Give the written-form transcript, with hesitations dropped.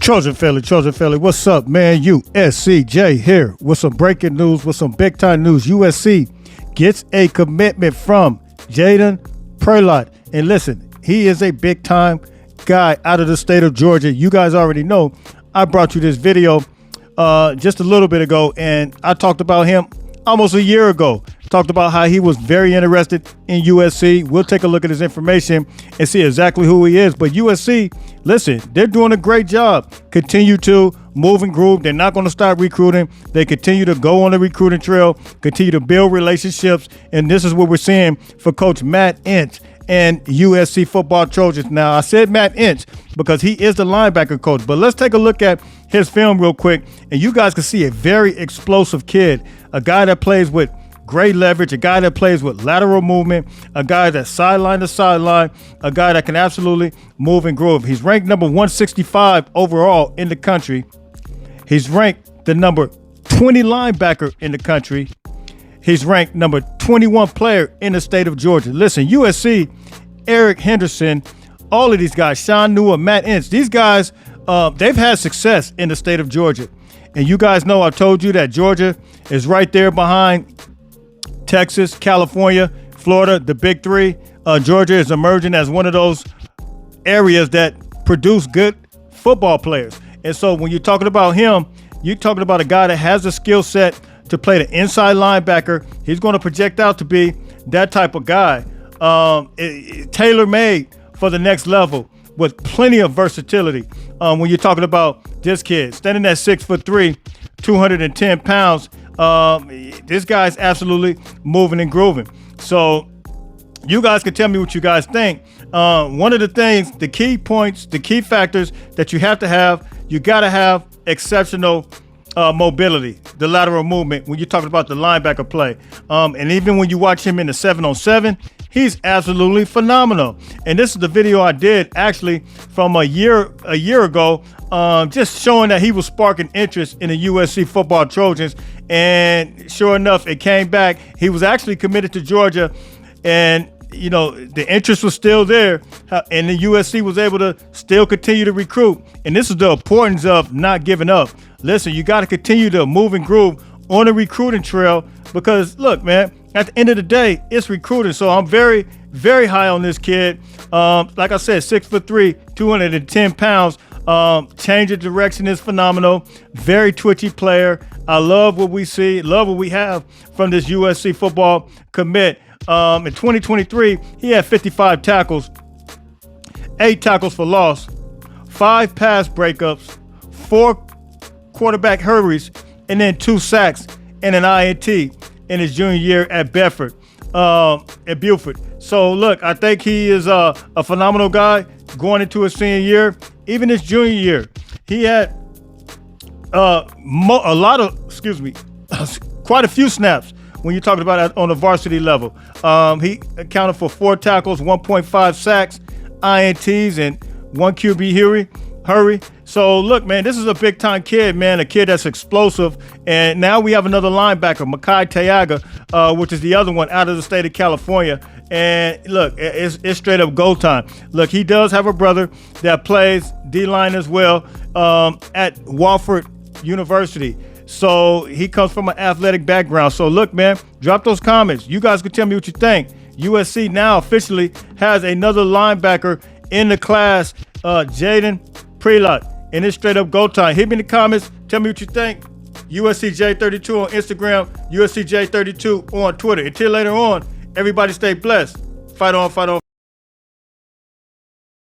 Trojan family, what's up, man? USCJ here with some breaking news, with some big time news. USC gets a commitment from Jadon Perlotte. And listen, he is a big time guy out of the state of Georgia. You guys already know I brought you this video just a little bit ago, and I talked about him almost a year ago. Talked about how he was very interested in USC. We'll take a look at his information and see exactly who he is. But USC, listen, they're doing a great job. Continue to move and groove. They're not going to stop recruiting. They continue to go on the recruiting trail, continue to build relationships. And this is what we're seeing for Coach Matt Inch and USC football Trojans. Now, I said Matt Inch because he is the linebacker coach. But let's take a look at his film real quick. And you guys can see a very explosive kid, a guy that plays with great leverage, a guy that plays with lateral movement, a guy that's sideline to sideline, a guy that can absolutely move and groove. He's ranked number 165 overall in the country. He's ranked the number 20 linebacker in the country. He's ranked number 21 player in the state of Georgia. Listen, USC, Eric Henderson, all of these guys, Sean Newell, Matt Inch, these guys, they've had success in the state of Georgia. And you guys know I told you that Georgia is right there behind Texas, California, Florida, the big three. Georgia is emerging as one of those areas that produce good football players. And so when you're talking about him, you're talking about a guy that has a skill set to play the inside linebacker. He's going to project out to be that type of guy, tailor-made for the next level with plenty of versatility. When you're talking about this kid, standing at 6'3", 210 pounds, this guy's absolutely moving and grooving. So you guys can tell me what you guys think. One of the things, the key points, the key factors that you got to have exceptional mobility, the lateral movement when you're talking about the linebacker play. And even when you watch him in the 7-on-7, he's absolutely phenomenal. And this is the video I did actually from a year ago, just showing that he was sparking interest in the USC football Trojans. And sure enough, it came back. He was actually committed to Georgia, and you know, the interest was still there, and the USC was able to still continue to recruit. And this is the importance of not giving up. Listen, you got to continue to move and groove on the recruiting trail, because look, man, at the end of the day, it's recruiting. So I'm very, very high on this kid. Like I said, 6'3", 210 pounds. Change of direction is phenomenal. Very twitchy player. I love what we see, love what we have from this USC football commit. In 2023, he had 55 tackles, 8 tackles for loss, 5 pass breakups, 4 quarterback hurries, and then 2 sacks and an INT in his junior year at Bedford, at Buford. So look, I think he is a phenomenal guy going into his senior year. Even his junior year, he had quite a few snaps when you're talking about it on the varsity level. He accounted for 4 tackles, 1.5 sacks, INTs, and 1 QB hurry. So look, man, this is a big time kid, man, a kid that's explosive. And now we have another linebacker, Makai Tayaga, which is the other one out of the state of California. And look, it's straight up go time. Look, he does have a brother that plays D-line as well at Wofford University. So he comes from an athletic background. So look, man, drop those comments. You guys can tell me what you think. USC now officially has another linebacker in the class, Jadon Perlotte. And it's straight up go time. Hit me in the comments. Tell me what you think. USCJ32 on Instagram, USCJ32 on Twitter. Until later on, everybody stay blessed. Fight on, fight on.